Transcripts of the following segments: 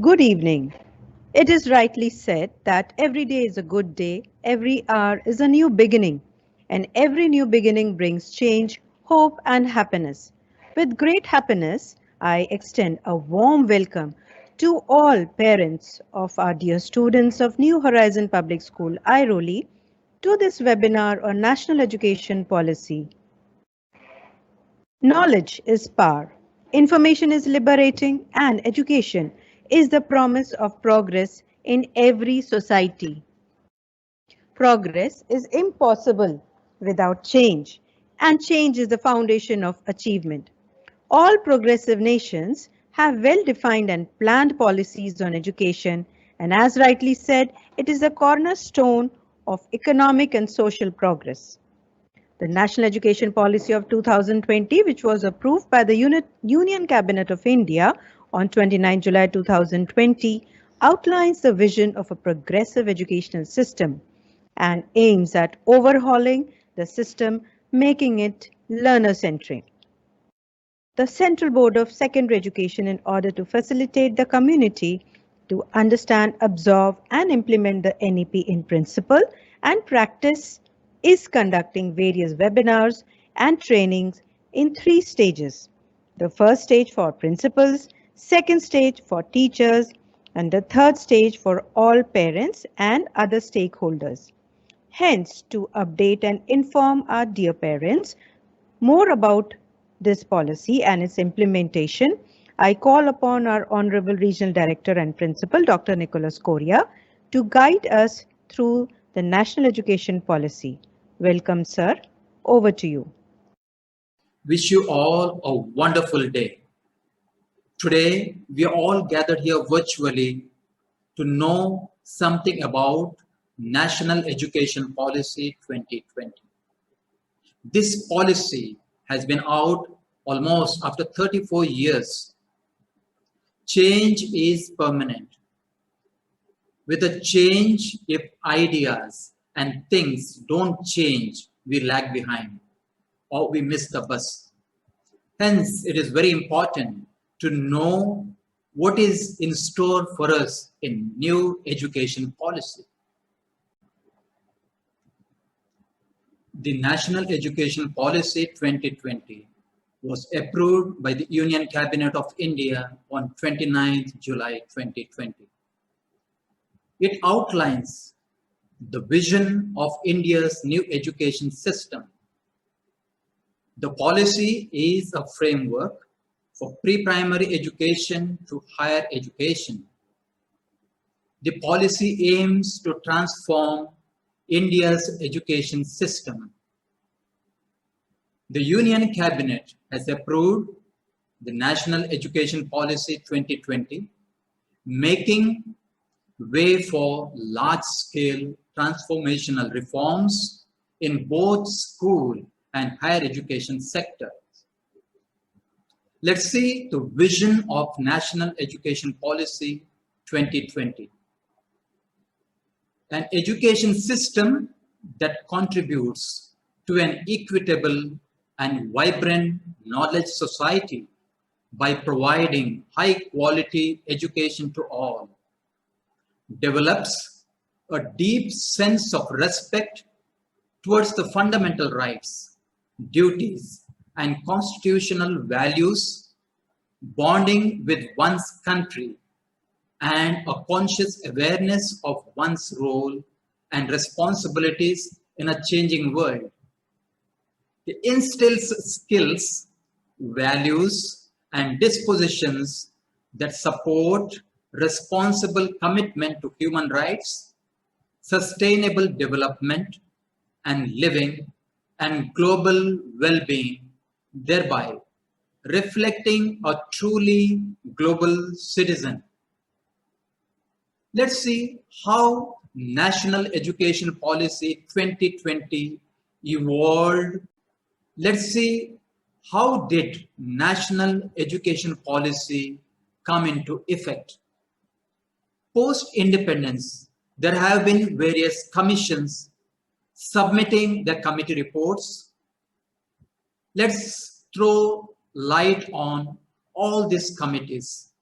Good evening. It is rightly said that every day is a good day, every hour is a new beginning, and every new beginning brings change, hope, and happiness. With great happiness, I extend a warm welcome to all parents of our dear students of New Horizon Public School, Airoli, to this webinar on National Education Policy. Knowledge is power, information is liberating, and education is the promise of progress in every society. Progress is impossible without change, and change is the foundation of achievement. All progressive nations have well defined and planned policies on education, and as rightly said, it is a cornerstone of economic and social progress. The National Education Policy of 2020, which was approved by the Union Cabinet of India on 29 July 2020, outlines the vision of a progressive educational system and aims at overhauling the system, making it learner-centric. The Central Board of Secondary Education, in order to facilitate the community to understand, absorb, and implement the NEP in principle and practice, is conducting various webinars and trainings in 3 stages. The first stage for principals, second stage for teachers, and the third stage for all parents and other stakeholders. Hence, to update and inform our dear parents more about this policy and its implementation, I call upon our Honorable Regional Director and Principal, Dr. Nicholas Correa, to guide us through the National Education Policy. Welcome, sir. Over to you. Wish you all a wonderful day. Today, we are all gathered here virtually to know something about National Education Policy 2020. This policy has been out almost after 34 years. Change is permanent. With a change, if ideas and things don't change, we lag behind or we miss the bus. Hence, it is very important to know what is in store for us in new education policy. The National Education Policy 2020 was approved by the Union Cabinet of India on 29th July 2020. It outlines the vision of India's new education system. The policy is a framework for pre-primary education to higher education. The policy aims to transform India's education system. The Union Cabinet has approved the National Education Policy 2020, making way for large-scale transformational reforms in both school and higher education sectors. Let's see the vision of National Education Policy 2020. An education system that contributes to an equitable and vibrant knowledge society by providing high-quality education to all, develops a deep sense of respect towards the fundamental rights, duties, and constitutional values, bonding with one's country, and a conscious awareness of one's role and responsibilities in a changing world. It instills skills, values, and dispositions that support responsible commitment to human rights, sustainable development, and living and global well-being, thereby reflecting a truly global citizen. Let's see how National Education Policy 2020 evolved. Let's see how did National Education Policy come into effect. Post-independence, there have been various commissions submitting their committee reports. Let's throw light on all these committees.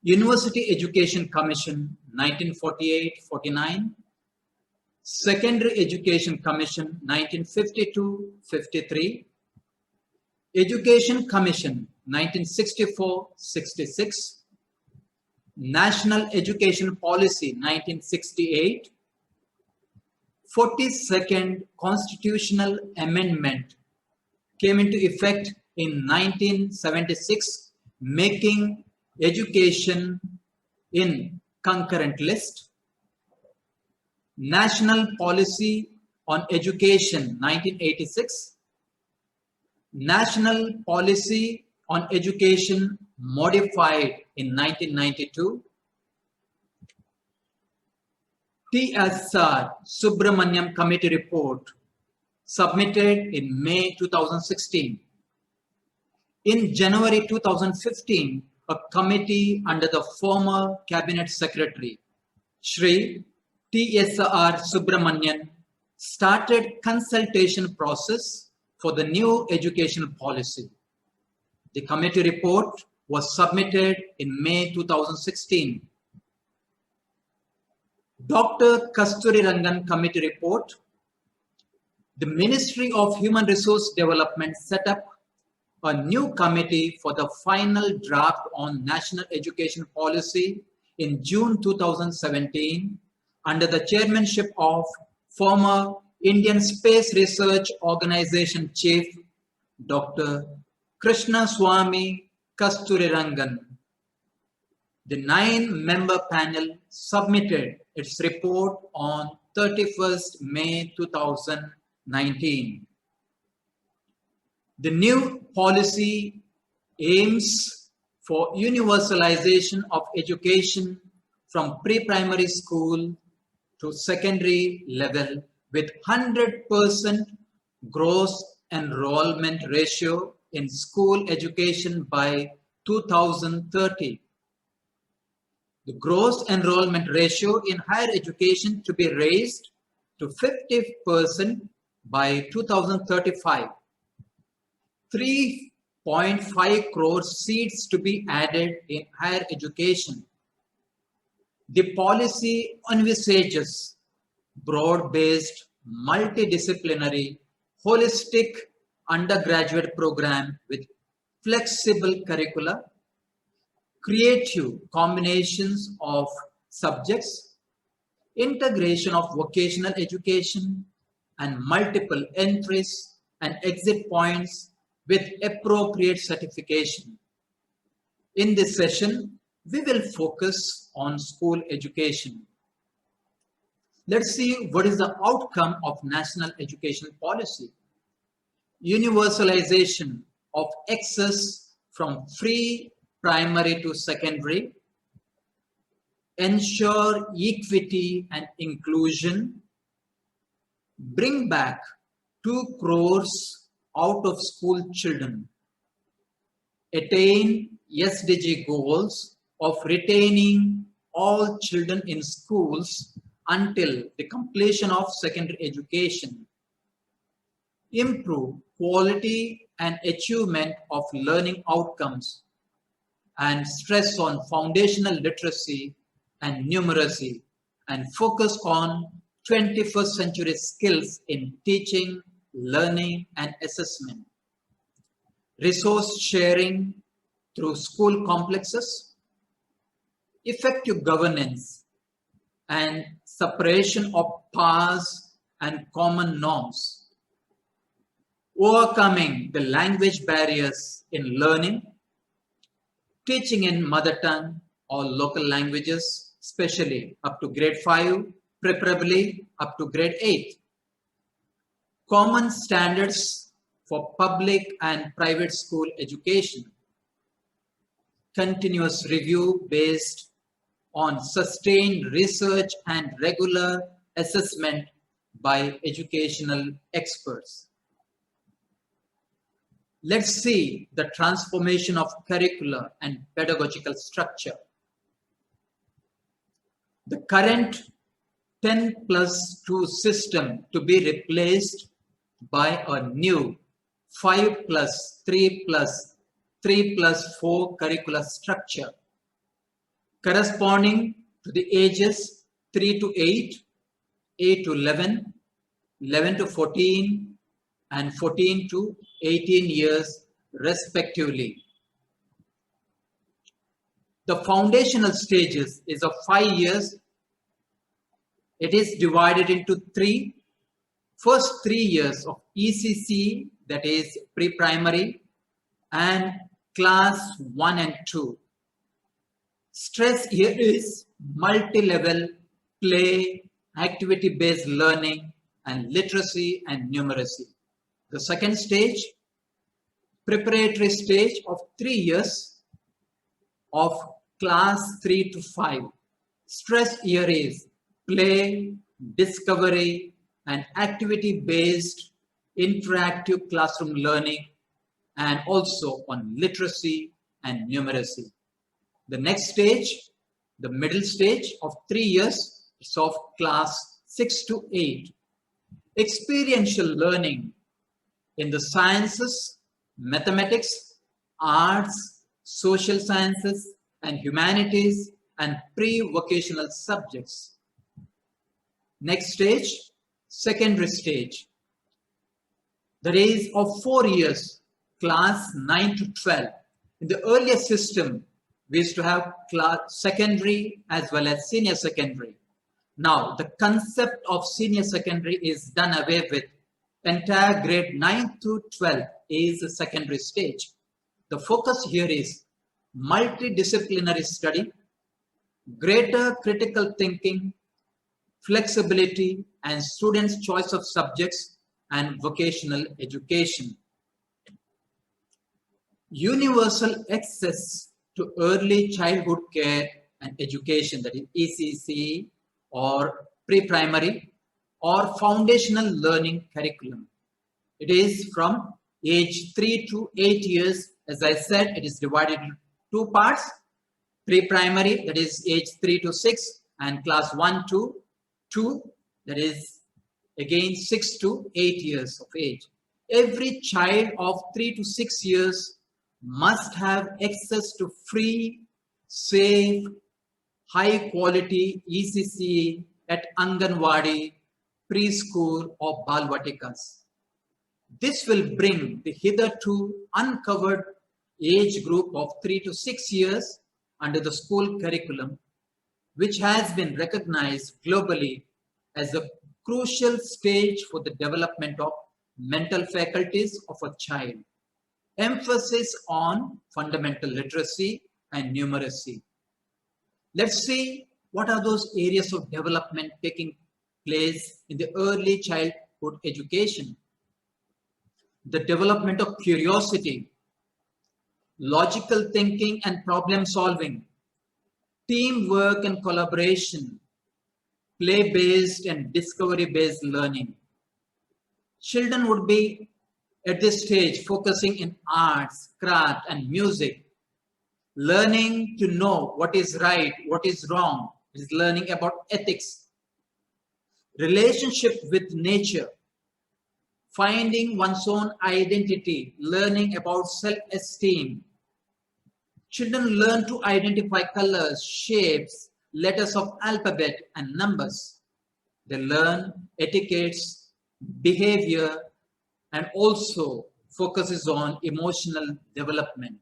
University Education Commission 1948-49, Secondary Education Commission 1952-53, Education Commission 1964-66, National Education Policy 1968, 42nd Constitutional Amendment came into effect in 1976, making education in concurrent list. National Policy on Education 1986, National Policy on Education modified in 1992, TSR Subramaniam Committee report submitted in May 2016. In January 2015, a committee under the former Cabinet Secretary, Shri TSR Subramanian, started consultation process for the new education policy. The committee report was submitted in May 2016. Dr. Kasturi Rangan Committee report. The Ministry of Human Resource Development set up a new committee for the final draft on national education policy in June 2017 under the chairmanship of former Indian Space Research Organization Chief Dr. Krishna Swamy Kasturirangan. The 9-member panel submitted its report on 31st May 2019. The new policy aims for universalization of education from pre-primary school to secondary level with 100% gross enrollment ratio in school education by 2030. The gross enrollment ratio in higher education to be raised to 50% by 2035. 3.5 crore seats to be added in higher education. The policy envisages broad-based, multidisciplinary, holistic undergraduate program with flexible curricula, creative combinations of subjects, integration of vocational education, and multiple entries and exit points with appropriate certification. In this session, we will focus on school education. Let's see what is the outcome of national education policy. Universalization of access from free primary to secondary, ensure equity and inclusion, bring back 2 crores out of school children, attain SDG goals of retaining all children in schools until the completion of secondary education, improve quality and achievement of learning outcomes, and stress on foundational literacy and numeracy, and focus on 21st century skills in teaching, learning, and assessment. Resource sharing through school complexes, effective governance, and separation of powers and common norms. Overcoming the language barriers in learning, teaching in mother tongue or local languages, especially up to grade 5, preferably up to grade 8. Common standards for public and private school education. Continuous review based on sustained research and regular assessment by educational experts. Let's see the transformation of curricular and pedagogical structure. The current 10+2 system to be replaced by a new 5+3+3+4 curricular structure. corresponding to the ages 3 to 8, 8 to 11, 11 to 14, and 14 to 18 years respectively. The foundational stages is of 5 years. It is divided into three. First 3 years of ECC, that is pre-primary, and class 1 and 2. Stress here is multi-level play, activity-based learning, and literacy and numeracy. The second stage, preparatory stage of 3 years of class 3 to 5. Stress here is play, discovery, and activity-based interactive classroom learning, and also on literacy and numeracy. The next stage, the middle stage of 3 years, is of class 6 to 8. Experiential learning in the sciences, mathematics, arts, social sciences, and humanities, and pre-vocational subjects. Next stage, secondary stage, that is of 4 years, class 9 to 12. In the earlier system, we used to have class secondary as well as senior secondary. Now, the concept of senior secondary is done away with. Entire grade 9 to 12 is the secondary stage. The focus here is multidisciplinary study, greater critical thinking, flexibility, and students' choice of subjects, and vocational education. Universal access to early childhood care and education, that is ECC or pre-primary or foundational learning curriculum. It is from age 3 to 8 years. As I said, it is divided into two parts. Pre-primary, that is age 3 to 6, and class 1 to 2, that is again 6 to 8 years of age. Every child of 3 to 6 years must have access to free, safe, high quality ECC at Anganwadi, preschool or Balvatikas. This will bring the hitherto uncovered age group of 3 to 6 years under the school curriculum, which has been recognized globally as a crucial stage for the development of mental faculties of a child. Emphasis on fundamental literacy and numeracy. Let's see what are those areas of development taking place in the early childhood education. The development of curiosity, logical thinking and problem solving, teamwork and collaboration, play-based and discovery-based learning. Children would be at this stage focusing in arts, craft, and music, learning to know what is right, what is wrong. It is learning about ethics, relationship with nature, finding one's own identity, learning about self-esteem. Children learn to identify colors, shapes, letters of alphabet, and numbers. They learn etiquettes, behavior, and also focuses on emotional development.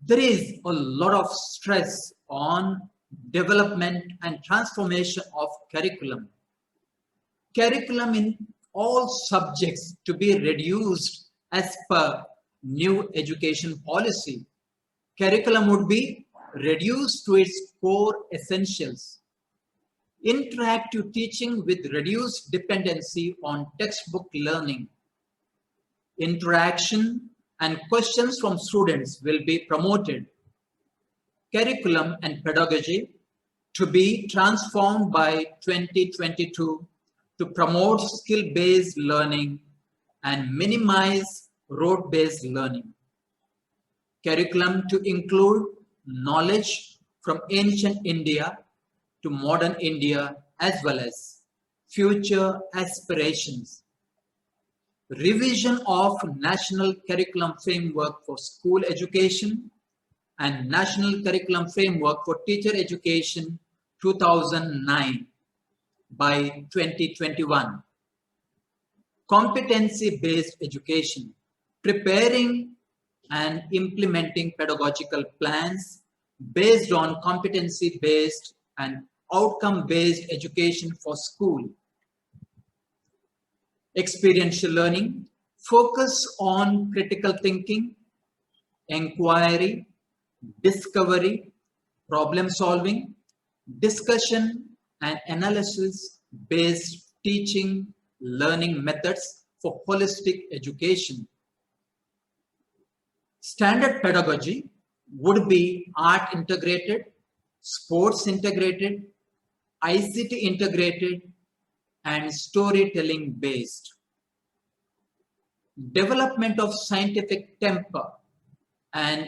There is a lot of stress on development and transformation of curriculum. Curriculum in all subjects to be reduced as per new education policy. Curriculum would be reduced to its core essentials. Interactive teaching with reduced dependency on textbook learning. Interaction and questions from students will be promoted. Curriculum and pedagogy to be transformed by 2022 to promote skill-based learning and minimize rote-based learning. Curriculum to include knowledge from ancient India to modern India as well as future aspirations. Revision of National Curriculum Framework for School Education and National Curriculum Framework for Teacher Education 2009 by 2021. Competency-based education, preparing and implementing pedagogical plans based on competency-based and outcome-based education for school. Experiential learning, focus on critical thinking, inquiry, discovery, problem solving, discussion and analysis based teaching learning methods for holistic education. Standard pedagogy would be art integrated, sports integrated, ICT integrated, and storytelling based. Development of scientific temper and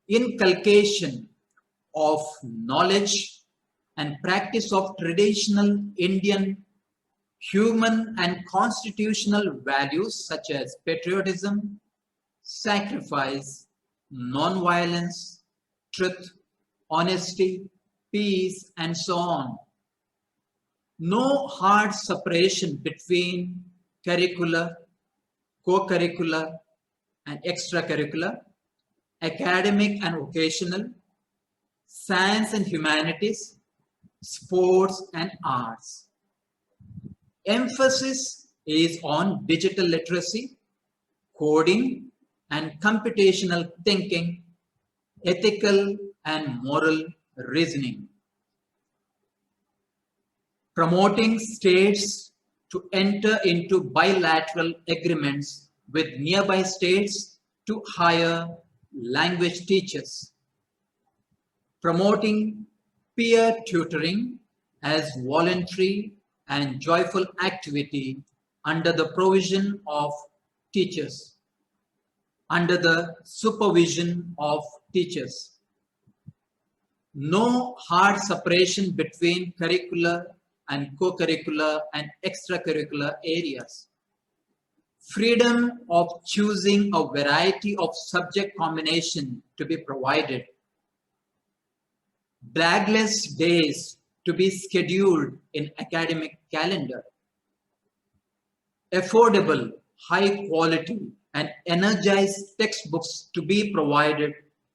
inculcation of knowledge and practice of traditional Indian human and constitutional values such as patriotism, sacrifice, non-violence, truth, honesty, peace, and so on. No hard separation between curricular, co-curricular, and extracurricular, academic and vocational, science and humanities, sports and arts. Emphasis is on digital literacy, coding and computational thinking, ethical and moral reasoning. Promoting states to enter into bilateral agreements with nearby states to hire language teachers. Promoting peer tutoring as voluntary and joyful activity under the provision of teachers, under the supervision of teachers. No hard separation between curricular and co-curricular and extracurricular areas. Freedom of choosing a variety of subject combination to be provided. Blagless days to be scheduled in academic calendar. Affordable, high quality and energized textbooks to be provided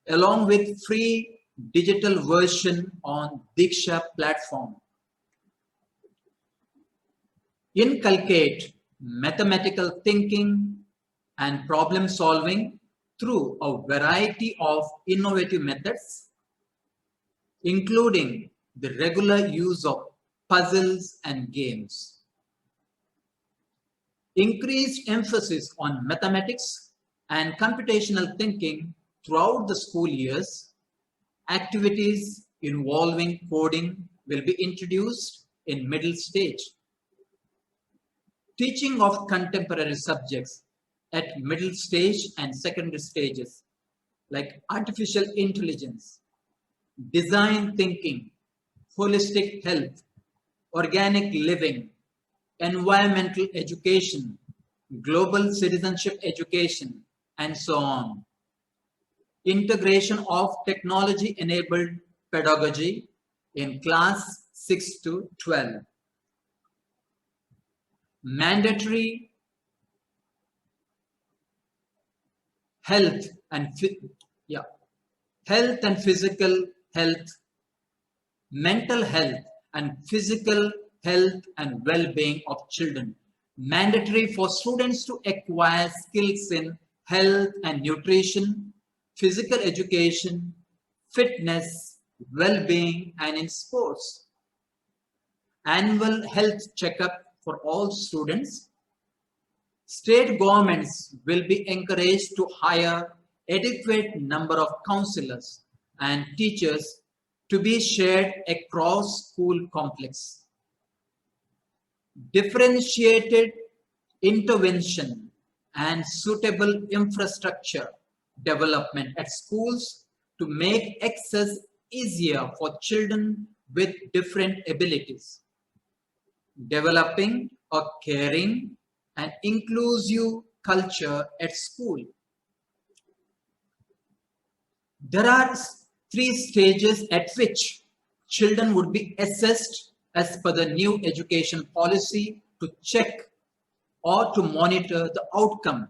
along with free digital version on Diksha platform. Inculcate mathematical thinking and problem solving through a variety of innovative methods, including the regular use of puzzles and games. Increased emphasis on mathematics and computational thinking throughout the school years. Activities involving coding will be introduced in middle stage. Teaching of contemporary subjects at middle stage and secondary stages like artificial intelligence, design thinking, holistic health, organic living, environmental education, global citizenship education, and so on. Integration of technology-enabled pedagogy in class 6 to 12. Mandatory health and physical health, mental health and physical health and well-being of children. Mandatory for students to acquire skills in health and nutrition, physical education, fitness, well-being, and in sports. Annual health checkup for all students. State governments will be encouraged to hire adequate number of counselors and teachers to be shared across school complex. Differentiated intervention and suitable infrastructure development at schools to make access easier for children with different abilities. Developing a caring and inclusive culture at school. There are three stages at which children would be assessed as per the new education policy to check or to monitor the outcome.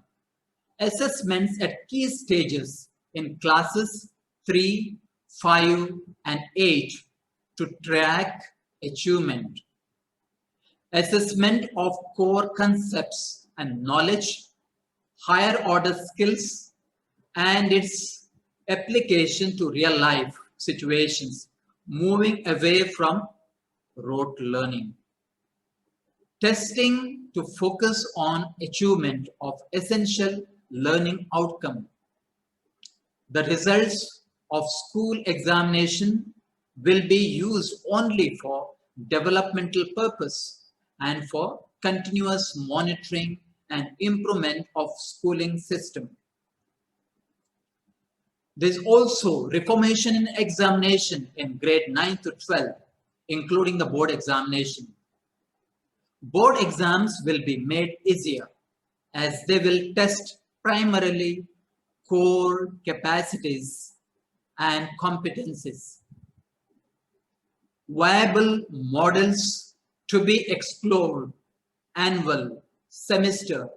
Assessments at key stages in classes 3, 5, and 8 to track achievement. Assessment of core concepts and knowledge, higher order skills, and its application to real life situations, moving away from rote learning. Testing to focus on achievement of essential learning outcome. The results of school examination will be used only for developmental purpose and for continuous monitoring and improvement of schooling system. There is also reformation in examination in grade 9 to 12, including the board examination. Board exams will be made easier as they will test primarily core capacities and competencies. Viable models to be explored: annual, semester,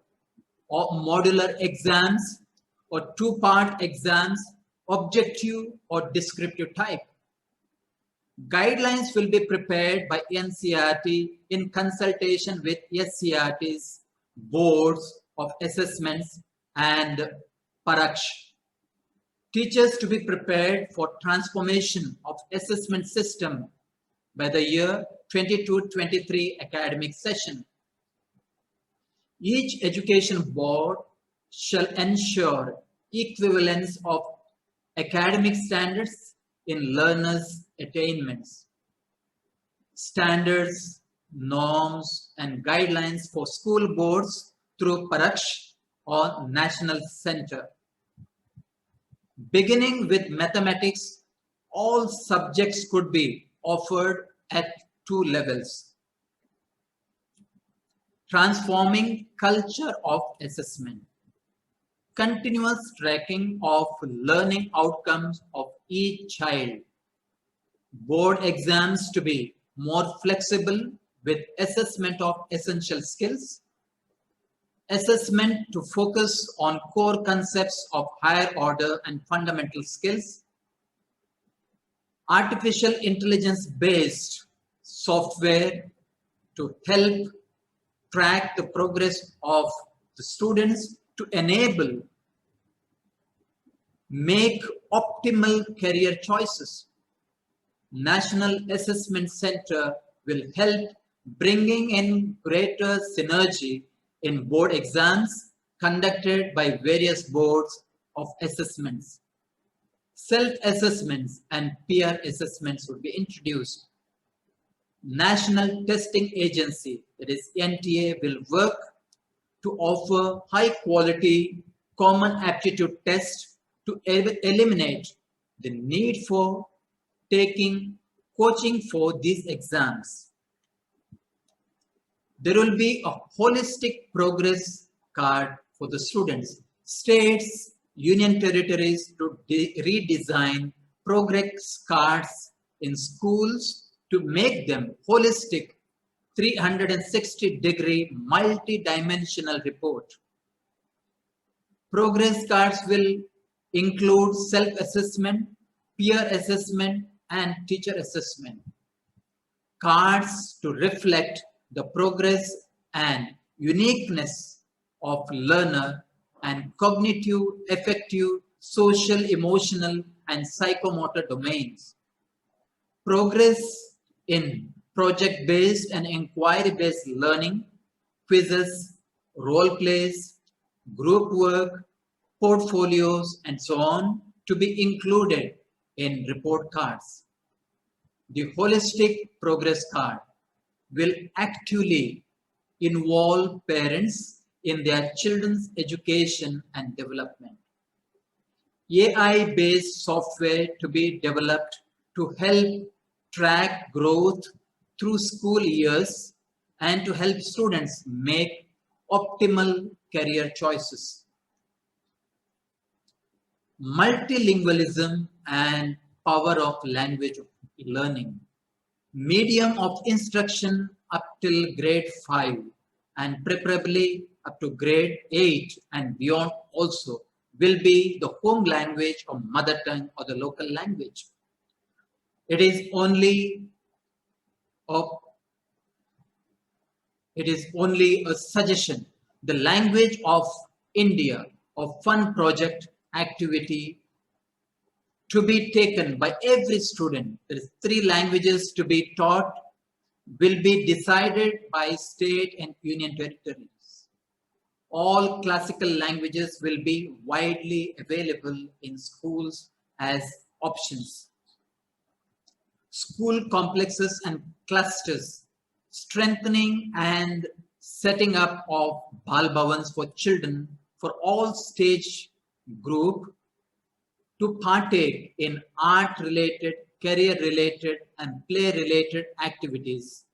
or modular exams, or two-part exams, objective or descriptive type. Guidelines will be prepared by NCERT in consultation with SCERT's boards of assessments and Paraksh. Teachers to be prepared for transformation of assessment system by the year 22-23 academic session. Each education board shall ensure equivalence of academic standards in learners' attainments. Standards, norms, and guidelines for school boards through Paraksh or National Center. Beginning with mathematics, all subjects could be offered at 2 levels. Transforming culture of assessment. Continuous tracking of learning outcomes of each child. Board exams to be more flexible with assessment of essential skills. Assessment to focus on core concepts of higher order and fundamental skills. Artificial intelligence based software to help track the progress of the students to enable make optimal career choices. National Assessment Center will help bringing in greater synergy in board exams conducted by various boards of assessments. Self-assessments and peer assessments will be introduced. National Testing Agency, that is NTA, will work to offer high quality common aptitude tests to eliminate the need for taking coaching for these exams. There will be a holistic progress card for the students. States, union territories to redesign progress cards in schools to make them holistic 360-degree multi-dimensional report. Progress cards will include self-assessment, peer assessment, and teacher assessment. Cards to reflect the progress and uniqueness of learner and cognitive, affective, social, emotional, and psychomotor domains. Progress in project-based and inquiry-based learning, quizzes, role plays, group work, portfolios, and so on to be included in report cards. The holistic progress card will actively involve parents in their children's education and development. AI-based software to be developed to help track growth through school years and to help students make optimal career choices. multilingualism and power of language learning, medium of instruction up till grade 5 and preferably up to grade 8 and beyond also will be the home language or mother tongue or the local language. It is only a suggestion. The language of India or fun project activity to be taken by every student. There is 3 languages to be taught will be decided by state and union territories. All classical languages will be widely available in schools as options. School complexes and clusters, strengthening and setting up of Bal Bhavans for children for all stage group to partake in art-related, career-related and play-related activities.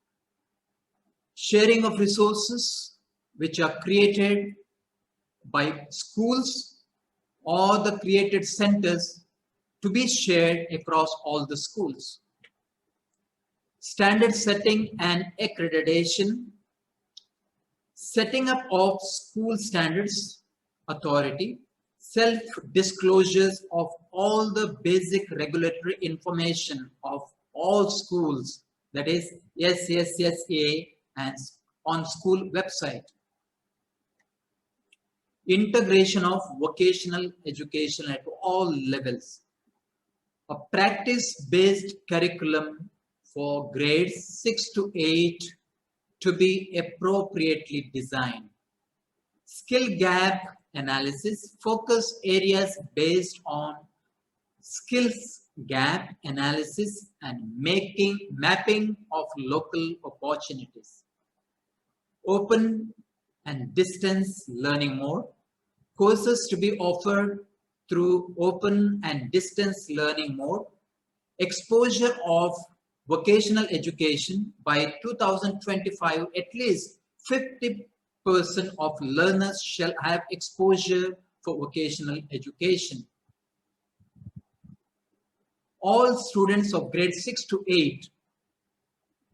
Sharing of resources which are created by schools or the created centers to be shared across all the schools. Standard setting and accreditation, setting up of school standards authority, self-disclosures of all the basic regulatory information of all schools, that is SSSA and on school website. Integration of vocational education at all levels. A practice-based curriculum for grades 6 to 8 to be appropriately designed. Skill gap analysis, focus areas based on skills gap analysis and mapping of local opportunities. Open and distance learning mode, courses to be offered through open and distance learning mode, exposure of vocational education by 2025, at least 50% of learners shall have exposure for vocational education. All students of grade 6 to 8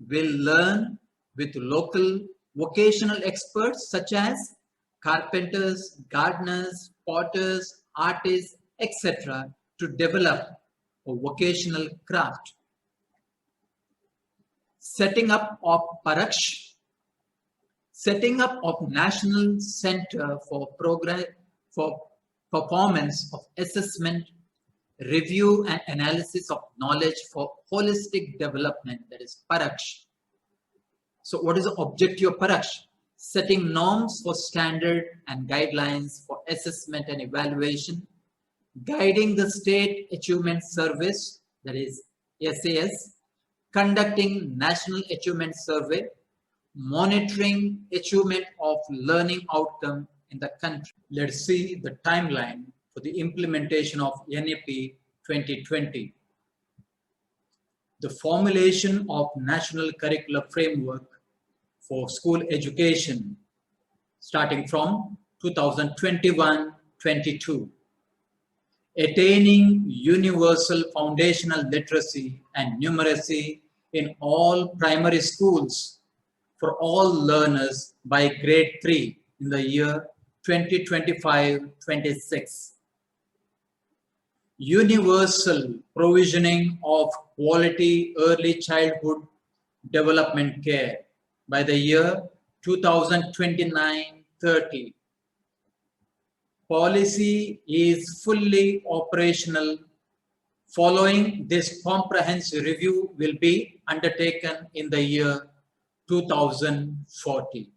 will learn with local vocational experts such as carpenters, gardeners, potters, artists, etc. to develop a vocational craft. Setting up of Paraksh, setting up of National Center for Performance of Assessment, Review and Analysis of Knowledge for Holistic Development, that is Paraksh. So what is the objective of Paraksh? Setting norms for standard and guidelines for assessment and evaluation, guiding the State Achievement Service, that is SAS, conducting National Achievement Survey, monitoring achievement of learning outcome in the country. Let's see the timeline for the implementation of NAP 2020. The formulation of National Curricular Framework for School Education starting from 2021-22. Attaining universal foundational literacy and numeracy in all primary schools for all learners by grade 3 in the year 2025-26. Universal provisioning of quality early childhood development care by the year 2029-30. Policy is fully operational. Following this comprehensive review will be undertaken in the year 2040.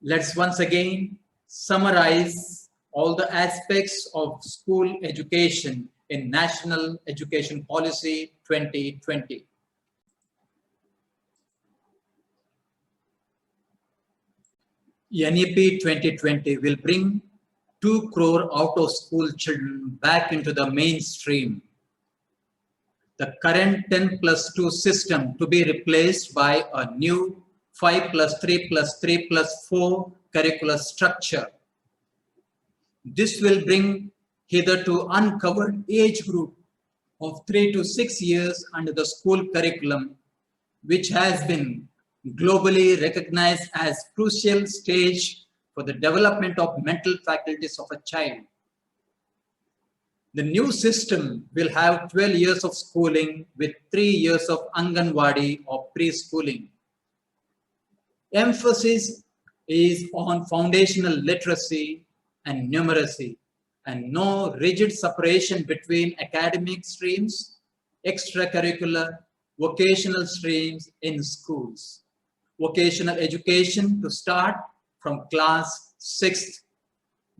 Let's once again summarize all the aspects of school education in National Education Policy 2020. NEP 2020 will bring 2 crore out-of-school children back into the mainstream. The current 10+2 system to be replaced by a new 5+3+3+4 curricular structure. This will bring hitherto uncovered age group of 3 to 6 years under the school curriculum, which has been globally recognized as crucial stage for the development of mental faculties of a child. The new system will have 12 years of schooling with 3 years of Anganwadi or preschooling. Emphasis is on foundational literacy and numeracy, and no rigid separation between academic streams, extracurricular, vocational streams in schools. Vocational education to start from class 6th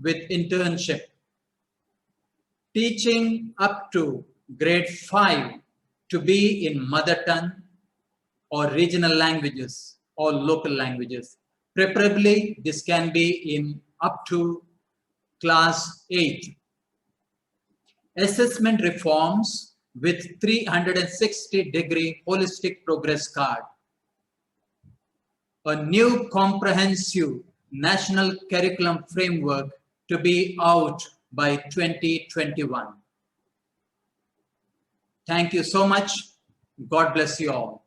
with internship. Teaching up to grade 5 to be in mother tongue or regional languages or local languages. Preferably, this can be in up to class 8. Assessment reforms with 360-degree holistic progress card. A new comprehensive national curriculum framework to be out by 2021. Thank you so much. God bless you all.